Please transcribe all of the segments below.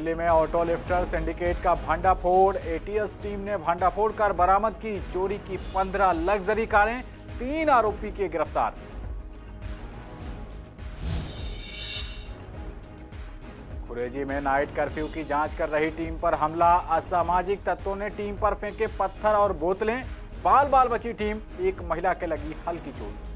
दिल्ली में auto lifter syndicate का भांडाफोड़। ATS team ने भांडाफोड़ कर बरामद की चोरी की 15 लग्जरी कारें, 3 आरोपी किए गिरफ्तार। कुरेजी में नाइट कर्फ्यू की जांच कर रही टीम पर हमला। असामाजिक तत्वों ने टीम पर फेंके पत्थर और बोतलें, बाल बाल बची टीम, एक महिला के लगी हल्की चोट।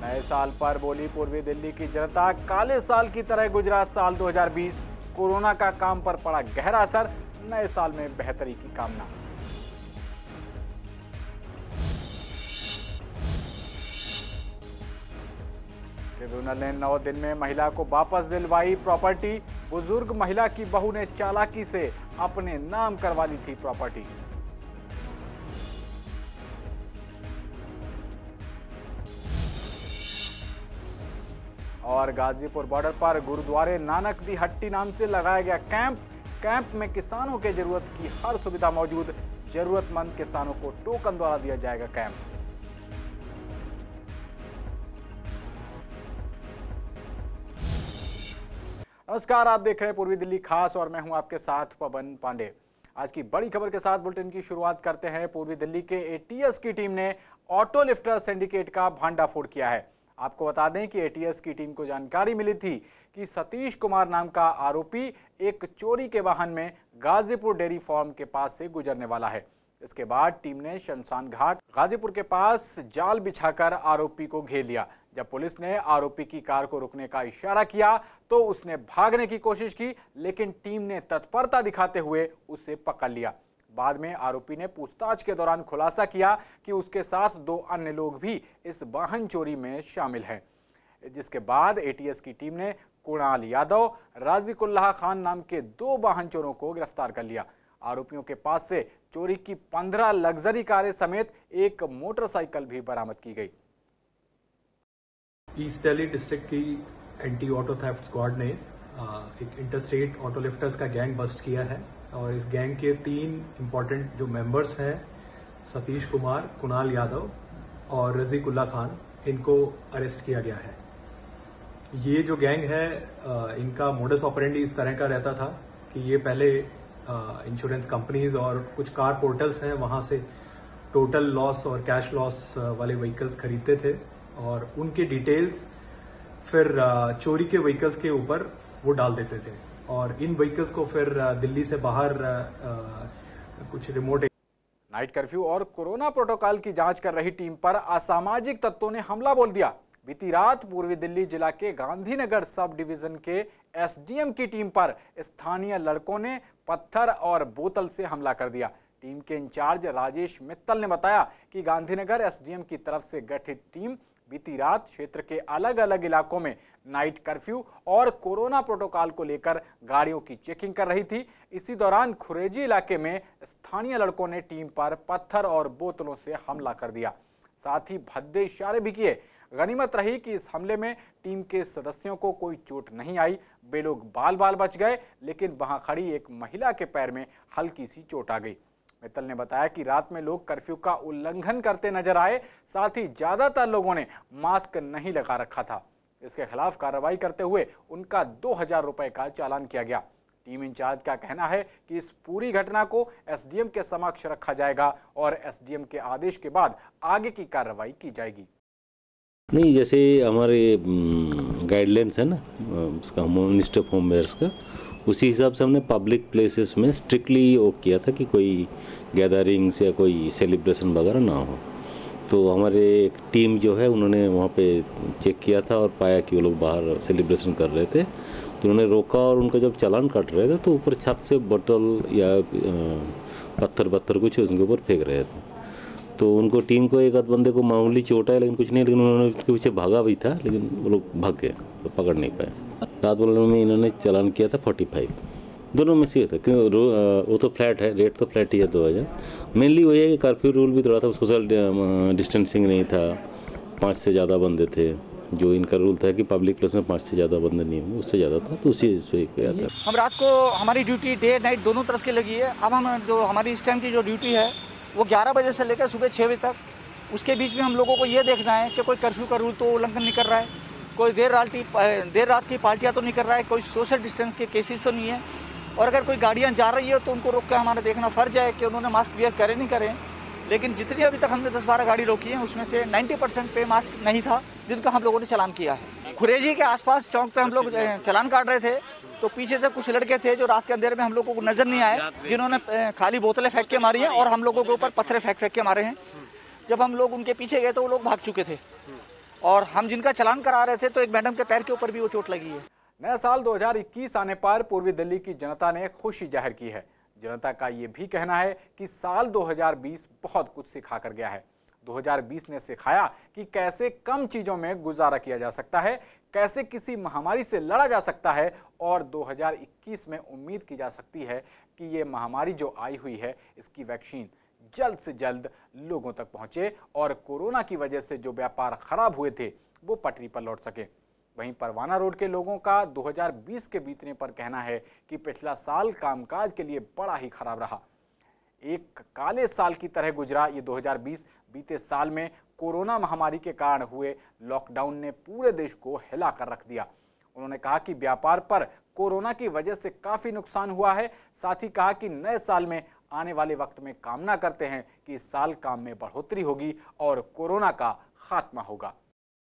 नए साल पर बोली पूर्वी दिल्ली की जनता, काले साल की तरह गुजरा साल 2020। कोरोना का काम पर पड़ा गहरा असर, नए साल में बेहतरी की कामना। ट्रिब्यूनल ने 9 दिन में महिला को वापस दिलवाई प्रॉपर्टी। बुजुर्ग महिला की बहू ने चालाकी से अपने नाम करवा ली थी प्रॉपर्टी। और गाजीपुर बॉर्डर पर गुरुद्वारे नानक दी हट्टी नाम से लगाया गया कैंप में किसानों के जरूरत की हर सुविधा मौजूद। जरूरतमंद किसानों को टोकन द्वारा दिया जाएगा कैंप। नमस्कार, आप देख रहे हैं पूर्वी दिल्ली खास और मैं हूं आपके साथ पवन पांडे। आज की बड़ी खबर के साथ बुलेटिन की शुरुआत करते हैं। पूर्वी दिल्ली के एटीएस की टीम ने ऑटो लिफ्टर सिंडिकेट का भांडाफोड़ किया है। आपको बता दें कि एटीएस की टीम को जानकारी मिली थी कि सतीश कुमार नाम का आरोपी एक चोरी के वाहन में गाजीपुर डेयरी फार्म के पास से गुजरने वाला है। इसके बाद टीम ने शमशान घाट गाजीपुर के पास जाल बिछाकर आरोपी को घेर लिया। जब पुलिस ने आरोपी की कार को रुकने का इशारा किया तो उसने भागने की कोशिश की, लेकिन टीम ने तत्परता दिखाते हुए उसे पकड़ लिया। बाद में आरोपी ने पूछताछ के दौरान खुलासा किया कि उसके साथ 2 अन्य लोग भी इस वाहन चोरी में शामिल हैं। जिसके बाद एटीएस की टीम ने कुणाल यादव, राजिकुल्लाह खान नाम के 2 वाहन चोरों को गिरफ्तार कर लिया। आरोपियों के पास से चोरी की 15 लग्जरी कारें समेत एक मोटरसाइकिल भी बरामद की गई। ईस्ट दिल्ली डिस्ट्रिक्ट की एंटी ऑटो थेफ्ट स्क्वाड ने एक इंटरस्टेट ऑटो लिफ्टर्स का गैंग बस्ट किया है और इस गैंग के 3 इंपॉर्टेंट जो मेंबर्स हैं, सतीश कुमार, कुणाल यादव और रजीकुल्ला खान, इनको अरेस्ट किया गया है। ये जो गैंग है इनका मोडस ऑपरेंडी इस तरह का रहता था कि ये पहले इंश्योरेंस कंपनीज और कुछ कार पोर्टल्स हैं वहां से टोटल लॉस और कैश लॉस वाले व्हीकल्स खरीदते थे और उनके डिटेल्स फिर चोरी के व्हीकल्स के ऊपर वो डाल देते थे और इन व्हीकल्स को फिर दिल्ली से बाहर कुछ रिमोट। नाइट कर्फ्यू और कोरोना प्रोटोकॉल की जांच कर रही टीम पर असामाजिक तत्वों ने हमला बोल दिया। बीती रात पूर्वी दिल्ली जिला के गांधीनगर सब डिवीजन के एसडीएम की टीम पर स्थानीय लड़कों ने पत्थर और बोतल से हमला कर दिया। टीम के इंचार्ज राजेश मित्तल ने बताया कि गांधीनगर एसडीएम की तरफ से गठित टीम बीती रात क्षेत्र के अलग अलग इलाकों में नाइट कर्फ्यू और कोरोना प्रोटोकॉल को लेकर गाड़ियों की चेकिंग कर रही थी। इसी दौरान खुरेजी इलाके में स्थानीय लड़कों ने टीम पर पत्थर और बोतलों से हमला कर दिया, साथ ही भद्दे इशारे भी किए। गनीमत रही कि इस हमले में टीम के सदस्यों को कोई चोट नहीं आई। वे लोग बाल बाल बच गए, लेकिन वहां खड़ी एक महिला के पैर में हल्की सी चोट आ गई। मित्तल ने बताया कि रात में लोग कर्फ्यू का उल्लंघन करते नजर आए, साथ ही ज्यादातर लोगों ने मास्क नहीं लगा रखा था। इसके खिलाफ कार्रवाई करते हुए उनका 2000 रुपए का चालान किया गया। टीम इंचार्ज का कहना है कि इस पूरी घटना को एसडीएम के समक्ष रखा जाएगा और एसडीएम के आदेश के बाद आगे की कार्रवाई की जाएगी। नहीं, जैसे हमारे गाइडलाइंस है ना उसका मिनिस्टर ऑफ होम अफेयर्स का, उसी हिसाब से हमने पब्लिक प्लेसेस में स्ट्रिक्टली वो किया था कि कोई गैदरिंग्स या कोई सेलिब्रेशन वगैरह ना हो। तो हमारे एक टीम जो है उन्होंने वहाँ पे चेक किया था और पाया कि वो लोग बाहर सेलिब्रेशन कर रहे थे, तो उन्होंने रोका और उनका जब चालान काट रहे थे तो ऊपर छत से बोतल या पत्थर कुछ उनके ऊपर फेंक रहे थे। तो उनको टीम को एक आध बंदे को मामूली चोट है, लेकिन कुछ नहीं, लेकिन उन्होंने उसके पीछे भागा भी था, लेकिन वो लोग भाग गए तो पकड़ नहीं पाए। रात वाले में इन्होंने चालान किया था 45, दोनों में से था क्यों वो तो फ्लैट है, रेट तो फ्लैट ही है 2000। मेनली वही है कि कर्फ्यू रूल भी थोड़ा था, सोशल डिस्टेंसिंग नहीं था, 5 से ज़्यादा बंदे थे। जो इनका रूल था कि पब्लिक प्लेस में 5 से ज़्यादा बंदे नहीं होंगे, उससे ज़्यादा था, तो उसी पे किया था। हम रात को हमारी ड्यूटी डे नाइट दोनों तरफ की लगी है। अब हम जो हमारी इस टाइम की जो ड्यूटी है वो 11 बजे से लेकर सुबह 6 बजे तक, उसके बीच में हम लोगों को ये देखना है कि कोई कर्फ्यू का रूल तो उल्लंघन नहीं कर रहा है कोई देर रात की पार्टियां तो नहीं कर रहा है, कोई सोशल डिस्टेंस के केसेस तो नहीं है। और अगर कोई गाड़ियां जा रही है तो उनको रोक के हमारा देखना फर्ज है कि उन्होंने मास्क वेयर करें नहीं करें। लेकिन जितनी अभी तक हमने 10-12 गाड़ी रोकी है उसमें से 90% पे मास्क नहीं था, जिनका हम लोगों ने चालान किया है। खुरेजी के आसपास चौक पे हम लोग चालान काट रहे थे तो पीछे से कुछ लड़के थे जो रात के अंधेरे में हम लोगों को नजर नहीं आए, जिन्होंने खाली बोतलें फेंक के मारी हैं और हम लोगों के ऊपर पत्थर फेंक के मारे हैं। जब हम लोग उनके पीछे गए तो वो लोग भाग चुके थे और हम जिनका चालान करा रहे थे तो एक मैडम के पैर के ऊपर भी वो चोट लगी है। नया साल 2021 आने पर पूर्वी दिल्ली की जनता ने खुशी जाहिर की है। जनता का ये भी कहना है कि साल 2020 बहुत कुछ सिखा कर गया है। 2020 ने सिखाया कि कैसे कम चीजों में गुजारा किया जा सकता है, कैसे किसी महामारी से लड़ा जा सकता है और 2021 में उम्मीद की जा सकती है कि ये महामारी जो आई हुई है इसकी वैक्सीन जल्द से जल्द लोगों तक पहुंचे और कोरोना की वजह से जो व्यापार खराब हुए थे वो पटरी पर लौट सके। वहीं परवाना रोड के लोगों का 2020 के बीतने पर कहना है कि पिछला साल कामकाज के लिए बड़ा ही खराब रहा। एक काले साल की तरह गुजरा ये 2020। बीते साल में कोरोना महामारी के कारण हुए लॉकडाउन ने पूरे देश को हिला कर रख दिया। उन्होंने कहा कि व्यापार पर कोरोना की वजह से काफी नुकसान हुआ है। साथ ही कहा कि नए साल में आने वाले वक्त में कामना करते हैं कि इस साल काम में बढ़ोतरी होगी और कोरोना का खात्मा होगा।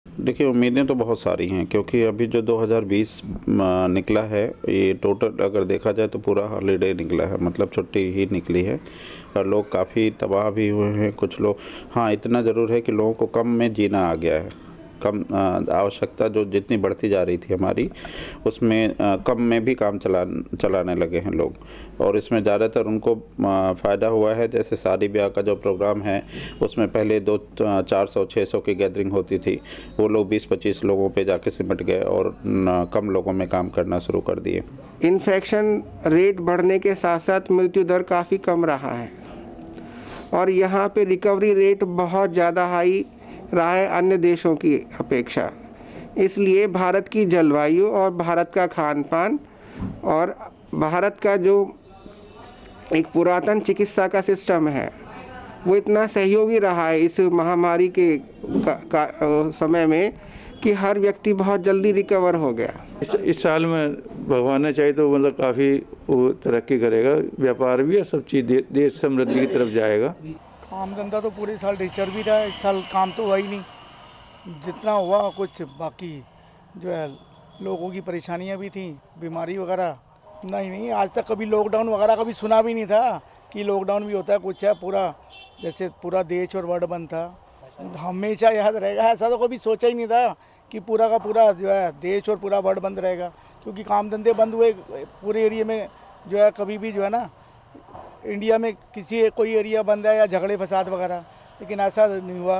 देखिए, उम्मीदें तो बहुत सारी हैं क्योंकि अभी जो 2020 निकला है ये टोटल अगर देखा जाए तो पूरा हॉलीडे निकला है, मतलब छुट्टी ही निकली है और लोग काफ़ी तबाह भी हुए हैं। कुछ लोग, हाँ इतना ज़रूर है कि लोगों को कम में जीना आ गया है। कम आवश्यकता जो जितनी बढ़ती जा रही थी हमारी उसमें कम में भी काम चलाने लगे हैं लोग और इसमें ज़्यादातर उनको फ़ायदा हुआ है। जैसे शादी ब्याह का जो प्रोग्राम है उसमें पहले 400-600 की गैदरिंग होती थी, वो लोग 20-25 लोगों पे जाके सिमट गए और कम लोगों में काम करना शुरू कर दिए। इन्फेक्शन रेट बढ़ने के साथ साथ मृत्यु दर काफ़ी कम रहा है और यहाँ पे रिकवरी रेट बहुत ज़्यादा हाई रहा है अन्य देशों की अपेक्षा। इसलिए भारत की जलवायु और भारत का खान पान और भारत का जो एक पुरातन चिकित्सा का सिस्टम है वो इतना सहयोगी रहा है इस महामारी के समय में कि हर व्यक्ति बहुत जल्दी रिकवर हो गया। इस साल में भगवान ने चाहे तो मतलब काफ़ी वो तरक्की करेगा, व्यापार भी और सब चीज़ देश समृद्धि की तरफ जाएगा। काम धंधा तो पूरे साल डिस्टर्ब ही रहा है। इस साल काम तो हुआ ही नहीं, जितना हुआ कुछ बाकी जो है लोगों की परेशानियां भी थी, बीमारी वगैरह नहीं आज तक कभी लॉकडाउन वगैरह कभी सुना भी नहीं था कि लॉकडाउन भी होता है कुछ है। पूरा जैसे पूरा देश और वर्ल्ड बंद था, हमेशा याद रहेगा। ऐसा तो कभी सोचा ही नहीं था कि पूरा का पूरा जो है देश और पूरा वर्ल्ड बंद रहेगा, क्योंकि काम धंधे बंद हुए पूरे एरिया में जो है। कभी भी जो है ना इंडिया में किसी कोई एरिया बंद है या झगड़े फसाद वगैरह, लेकिन ऐसा नहीं हुआ।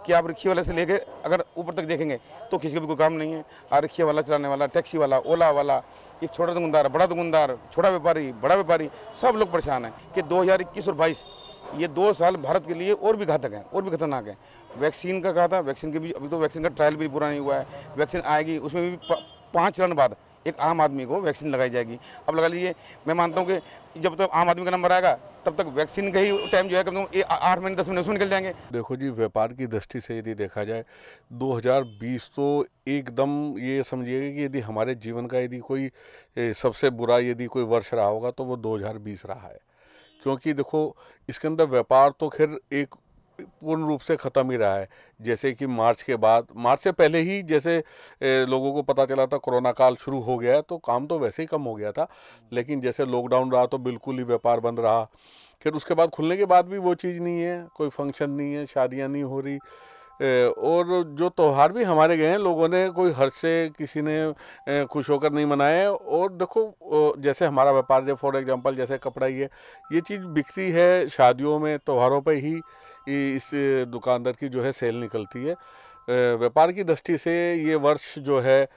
कि आप रिक्शे वाले से लेके अगर ऊपर तक देखेंगे तो किसी का भी कोई काम नहीं है। और रिक्शे वाला, चलाने वाला, टैक्सी वाला, ओला वाला, एक छोटा दुकानदार, बड़ा दुकानदार, छोटा व्यापारी, बड़ा व्यापारी, सब लोग परेशान हैं कि 2021 और 22 ये 2 साल भारत के लिए और भी घातक हैं और भी खतरनाक हैं। वैक्सीन का कहा था, वैक्सीन के भी अभी तो वैक्सीन का ट्रायल भी पूरा नहीं हुआ है। वैक्सीन आएगी उसमें भी 5 चरण बाद एक आम आदमी को वैक्सीन लगाई जाएगी। अब लगा लीजिए, मैं मानता हूँ कि जब तक आम आदमी का नंबर आएगा तब तक वैक्सीन का ही टाइम जो है कम से कम 8 महीने 10 महीने उसमें निकल जाएंगे। देखो जी, व्यापार की दृष्टि से यदि देखा जाए 2020 तो एकदम ये समझिएगा कि यदि हमारे जीवन का यदि कोई सबसे बुरा यदि कोई वर्ष रहा होगा तो वो 2020 रहा है। क्योंकि देखो इसके अंदर व्यापार तो खैर एक पूर्ण रूप से ख़त्म ही रहा है। जैसे कि मार्च के बाद, मार्च से पहले ही जैसे लोगों को पता चला था कोरोना काल शुरू हो गया है तो काम तो वैसे ही कम हो गया था, लेकिन जैसे लॉकडाउन रहा तो बिल्कुल ही व्यापार बंद रहा। फिर उसके बाद खुलने के बाद भी वो चीज़ नहीं है, कोई फंक्शन नहीं है, शादियां नहीं हो रही और जो त्यौहार भी हमारे गए हैं लोगों ने कोई हर्ष से किसी ने खुश होकर नहीं मनाए। और देखो जैसे हमारा व्यापार, जैसे फॉर एग्जांपल जैसे कपड़ा ही है, ये चीज़ बिकती है शादियों में, त्यौहारों पे ही इस दुकानदार की जो है सेल निकलती है। व्यापार की दृष्टि से ये वर्ष जो है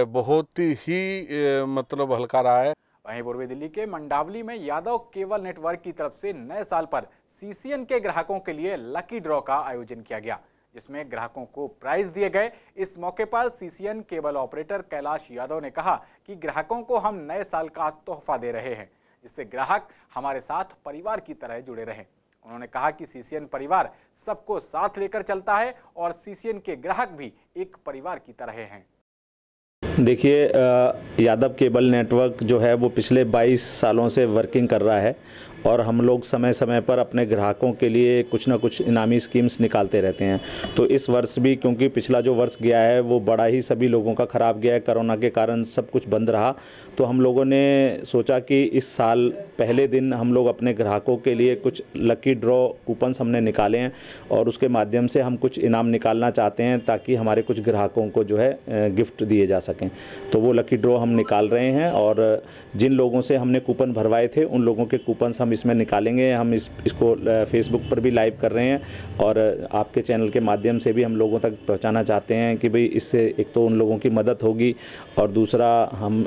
बहुत ही मतलब हल्का रहा है। वहीं पूर्वी दिल्ली के मंडावली में यादव केबल नेटवर्क की तरफ से नए साल पर सीसीएन के ग्राहकों के लिए लकी ड्रॉ का आयोजन किया गया, जिसमें ग्राहकों को प्राइज दिए गए। इस मौके पर CCN cable operator Kailash Yadav ने कहा कि ग्राहकों को हम नए साल का तोहफा दे रहे हैं, जिससे ग्राहक हमारे साथ परिवार की तरह जुड़े रहें। उन्होंने कहा कि सीसीएन परिवार सबको साथ लेकर चलता है और सीसीएन के ग्राहक भी एक परिवार की तरह हैं। देखिए, यादव केबल नेटवर्क जो है वो पिछले 22 सालों से वर्किंग कर रहा है और हम लोग समय समय पर अपने ग्राहकों के लिए कुछ ना कुछ इनामी स्कीम्स निकालते रहते हैं। तो इस वर्ष भी, क्योंकि पिछला जो वर्ष गया है वो बड़ा ही सभी लोगों का ख़राब गया है, कोरोना के कारण सब कुछ बंद रहा, तो हम लोगों ने सोचा कि इस साल पहले दिन हम लोग अपने ग्राहकों के लिए कुछ लकी ड्रॉ कूपन्स हमने निकाले हैं और उसके माध्यम से हम कुछ इनाम निकालना चाहते हैं ताकि हमारे कुछ ग्राहकों को जो है गिफ्ट दिए जा सकें। तो वो लकी ड्रॉ हम निकाल रहे हैं और जिन लोगों से हमने कूपन भरवाए थे उन लोगों के कूपन्स हम इसमें निकालेंगे। हम इसको फेसबुक पर भी लाइव कर रहे हैं और आपके चैनल के माध्यम से भी हम लोगों तक पहुंचाना चाहते हैं कि भाई इससे एक तो उन लोगों की मदद होगी और दूसरा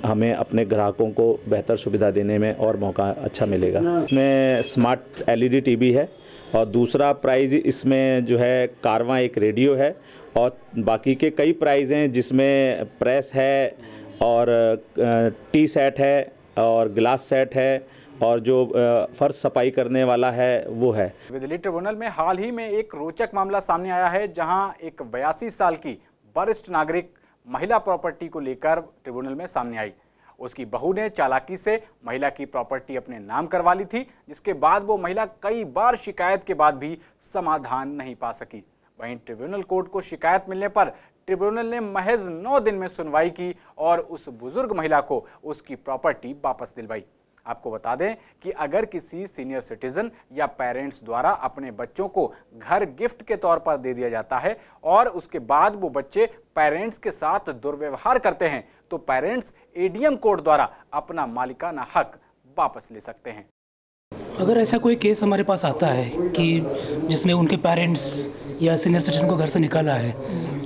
हमें अपने ग्राहकों को बेहतर सुविधा देने में और मौका अच्छा मिलेगा। इसमें स्मार्ट LED TV है और दूसरा प्राइज़ इसमें जो है कारवां एक रेडियो है और बाकी के कई प्राइज़ हैं जिसमें प्रेस है और टी सेट है और ग्लास सेट है और जो फर्श सफाई करने वाला है वो है। दिल्ली ट्रिब्यूनल में हाल ही में एक रोचक मामला सामने आया है जहां एक 82 साल की वरिष्ठ नागरिक महिला प्रॉपर्टी को लेकर ट्रिब्यूनल में सामने आई। उसकी बहू ने चालाकी से महिला की प्रॉपर्टी अपने नाम करवा ली थी, जिसके बाद वो महिला कई बार शिकायत के बाद भी समाधान नहीं पा सकी। वहीं ट्रिब्यूनल कोर्ट को शिकायत मिलने पर ट्रिब्यूनल ने महज 9 दिन में सुनवाई की और उस बुजुर्ग महिला को उसकी प्रॉपर्टी वापस दिलवाई। आपको बता दें कि अगर किसी सीनियर सिटीजन या पेरेंट्स द्वारा अपने बच्चों को घर गिफ्ट के तौर पर दे दिया जाता है और उसके बाद वो बच्चे पेरेंट्स के साथ दुर्व्यवहार करते हैं तो पेरेंट्स ADM कोर्ट द्वारा अपना मालिकाना हक वापस ले सकते हैं। अगर ऐसा कोई केस हमारे पास आता है कि जिसमें उनके पेरेंट्स या सीनियर सिटीजन को घर से निकाला है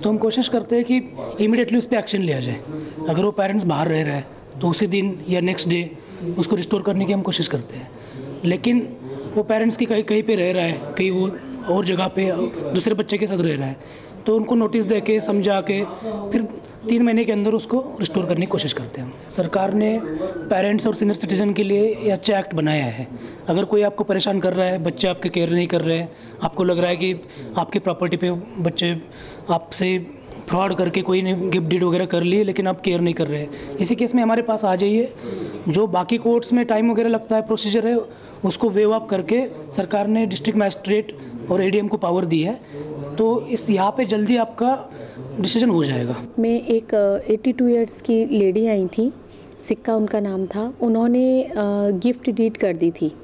तो हम कोशिश करते हैं कि इमीडिएटली उस पर एक्शन लिया जाए। अगर वो पेरेंट्स बाहर रह रहा है तो उसी दिन या नेक्स्ट डे उसको रिस्टोर करने की हम कोशिश करते हैं। लेकिन वो पेरेंट्स की कहीं पे रह रहा है, कहीं वो और जगह पे दूसरे बच्चे के साथ रह रहा है, तो उनको नोटिस दे के समझा के फिर 3 महीने के अंदर उसको रिस्टोर करने की कोशिश करते हैं। सरकार ने पेरेंट्स और सीनियर सिटीजन के लिए ये अच्छा एक्ट बनाया है। अगर कोई आपको परेशान कर रहा है, बच्चे आपके केयर नहीं कर रहे हैं, आपको लग रहा है कि आपकी प्रॉपर्टी पे बच्चे आपसे फ्रॉड करके कोई ने गिफ्ट डीड वगैरह कर लिए लेकिन आप केयर नहीं कर रहे हैं, इसी केस में हमारे पास आ जाइए। जो बाकी कोर्ट्स में टाइम वगैरह लगता है, प्रोसीजर है, उसको वेव अप करके सरकार ने डिस्ट्रिक्ट मैजिस्ट्रेट और ADM को पावर दी है, तो इस यहाँ पे जल्दी आपका डिसीजन हो जाएगा। मैं एक 82 इयर्स की लेडी आई थी, सिक्का उनका नाम था। उन्होंने गिफ्ट डीड कर दी थी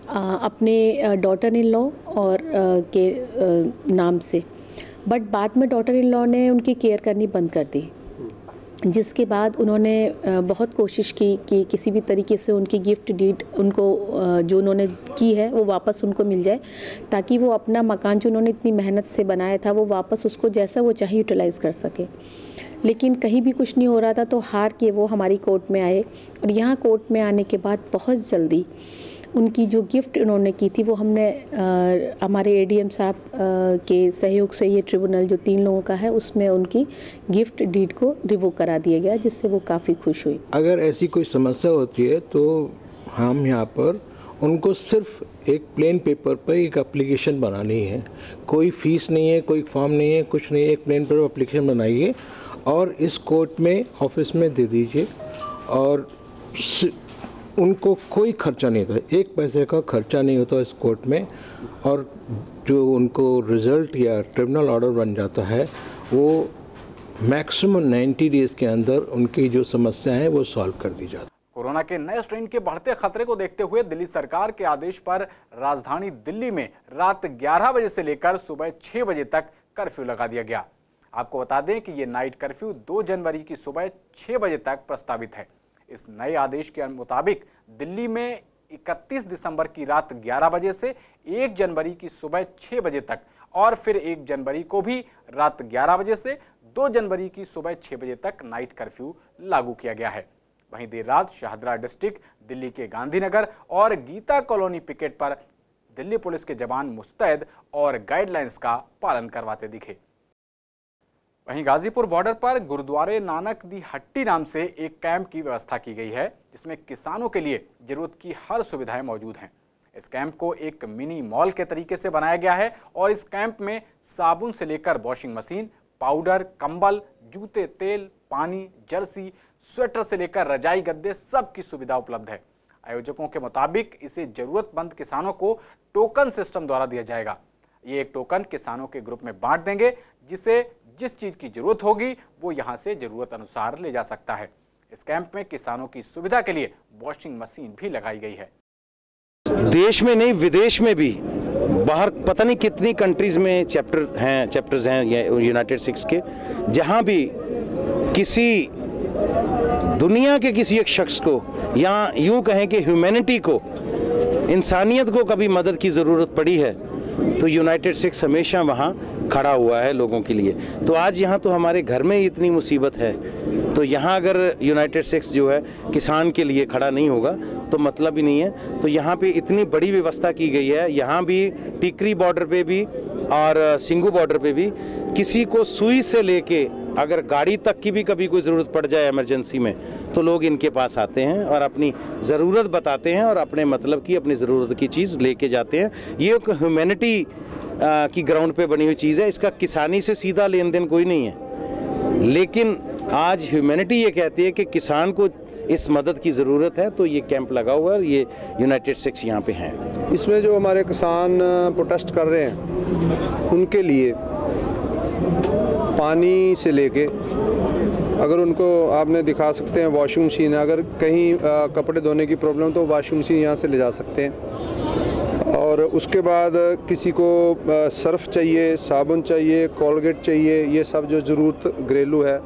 अपने डॉटर इन लॉ और के नाम से, बट बाद में डॉटर इन लॉ ने उनकी केयर करनी बंद कर दी, जिसके बाद उन्होंने बहुत कोशिश की कि किसी भी तरीके से उनकी गिफ्ट डीड उनको जो उन्होंने की है वो वापस उनको मिल जाए, ताकि वो अपना मकान जो उन्होंने इतनी मेहनत से बनाया था वो वापस उसको जैसा वो चाहे यूटिलाइज़ कर सके। लेकिन कहीं भी कुछ नहीं हो रहा था, तो हार के वो हमारी कोर्ट में आए और यहाँ कोर्ट में आने के बाद बहुत जल्दी उनकी जो गिफ्ट उन्होंने की थी वो हमने हमारे ADM साहब के सहयोग से ये ट्रिब्यूनल जो 3 लोगों का है उसमें उनकी गिफ्ट डीड को रिवोक करा दिया गया, जिससे वो काफ़ी खुश हुई। अगर ऐसी कोई समस्या होती है तो हम यहाँ पर उनको सिर्फ एक प्लेन पेपर पर एक एप्लीकेशन बनानी है, कोई फीस नहीं है, कोई फॉर्म नहीं है, कुछ नहीं है, एक प्लेन पेपर एप्लीकेशन बनाइए और इस कोर्ट में ऑफिस में दे दीजिए और उनको कोई खर्चा नहीं होता, 1 पैसे का खर्चा नहीं होता इस कोर्ट में, और जो उनको रिज़ल्ट या ट्रिब्यूनल ऑर्डर बन जाता है वो मैक्सिमम 90 डेज़ के अंदर उनकी जो समस्या है वो सॉल्व कर दी जाती है। कोरोना के नए स्ट्रेन के बढ़ते खतरे को देखते हुए दिल्ली सरकार के आदेश पर राजधानी दिल्ली में रात 11 बजे से लेकर सुबह 6 बजे तक कर्फ्यू लगा दिया गया। आपको बता दें कि ये नाइट कर्फ्यू 2 जनवरी की सुबह 6 बजे तक प्रस्तावित है। इस नए आदेश के मुताबिक दिल्ली में 31 दिसंबर की रात 11 बजे से 1 जनवरी की सुबह 6 बजे तक और फिर 1 जनवरी को भी रात 11 बजे से 2 जनवरी की सुबह 6 बजे तक नाइट कर्फ्यू लागू किया गया है। वहीं देर रात शाहदरा डिस्ट्रिक्ट, दिल्ली के गांधीनगर और गीता कॉलोनी पिकेट पर दिल्ली पुलिस के जवान मुस्तैद और गाइडलाइंस का पालन करवाते दिखे। वहीं गाजीपुर बॉर्डर पर गुरुद्वारे नानक दी हट्टी नाम से एक कैंप की व्यवस्था की गई है, जिसमें किसानों के लिए जरूरत की हर सुविधाएं मौजूद हैं। इस कैंप को एक मिनी मॉल के तरीके से बनाया गया है और इस कैंप में साबुन से लेकर वॉशिंग मशीन, पाउडर, कंबल, जूते, तेल, पानी, जर्सी, स्वेटर से लेकर रजाई गद्दे सब की सुविधा उपलब्ध है। आयोजकों के मुताबिक इसे जरूरतमंद किसानों को टोकन सिस्टम द्वारा दिया जाएगा। ये एक टोकन किसानों के ग्रुप में बांट देंगे, जिसे जिस चीज की जरूरत होगी वो यहाँ से जरूरत अनुसार ले जा सकता है। इस कैंप में किसानों की सुविधा के लिए वॉशिंग मशीन भी लगाई गई है। देश में नहीं विदेश में भी, बाहर पता नहीं कितनी कंट्रीज में चैप्टर्स हैं यूनाइटेड सिक्स के, जहां भी किसी दुनिया के किसी एक शख्स को या यूं कहें कि ह्यूमैनिटी को, इंसानियत को कभी मदद की ज़रूरत पड़ी है तो यूनाइटेड सिक्स हमेशा वहाँ खड़ा हुआ है लोगों के लिए। तो आज यहाँ तो हमारे घर में ही इतनी मुसीबत है, तो यहाँ अगर यूनाइटेड सिक्स जो है किसान के लिए खड़ा नहीं होगा तो मतलब ही नहीं है। तो यहाँ पे इतनी बड़ी व्यवस्था की गई है, यहाँ भी टिकरी बॉर्डर पे भी और सिंगू बॉर्डर पे भी किसी को सुई से लेके अगर गाड़ी तक की भी कभी कोई ज़रूरत पड़ जाए इमरजेंसी में तो लोग इनके पास आते हैं और अपनी ज़रूरत बताते हैं और अपने मतलब की अपनी ज़रूरत की चीज़ लेके जाते हैं। ये एक ह्यूमैनिटी की ग्राउंड पे बनी हुई चीज़ है, इसका किसानी से सीधा लेन देन कोई नहीं है, लेकिन आज ह्यूमैनिटी ये कहती है कि किसान को इस मदद की ज़रूरत है, तो ये कैंप लगा हुआ है, ये यूनाइटेड सिक्स यहाँ पे हैं। इसमें जो हमारे किसान प्रोटेस्ट कर रहे हैं उनके लिए पानी से लेके, अगर उनको आपने दिखा सकते हैं वॉशिंग मशीन, अगर कहीं कपड़े धोने की प्रॉब्लम तो वॉशिंग मशीन यहाँ से ले जा सकते हैं। और उसके बाद किसी को सर्फ़ चाहिए, साबुन चाहिए, कोलगेट चाहिए, ये सब जो ज़रूरत घरेलू है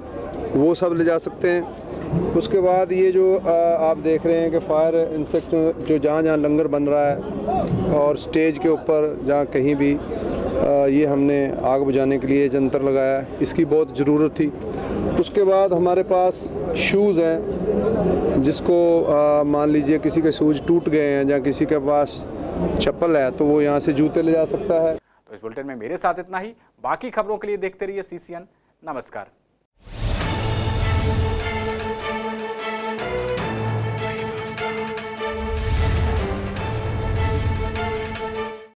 वो सब ले जा सकते हैं। उसके बाद ये जो आप देख रहे हैं कि फायर इंसेक्ट जो जहाँ जहाँ लंगर बन रहा है और स्टेज के ऊपर जहाँ कहीं भी ये हमने आग बुझाने के लिए जंतर लगाया है, इसकी बहुत ज़रूरत थी। उसके बाद हमारे पास शूज़ हैं, जिसको मान लीजिए किसी के शूज़ टूट गए हैं या किसी के पास चप्पल है तो वो यहाँ से जूते ले जा सकता है। तो इस बुलेटिन में मेरे साथ इतना ही। बाकी खबरों के लिए देखते रहिए CCN। नमस्कार।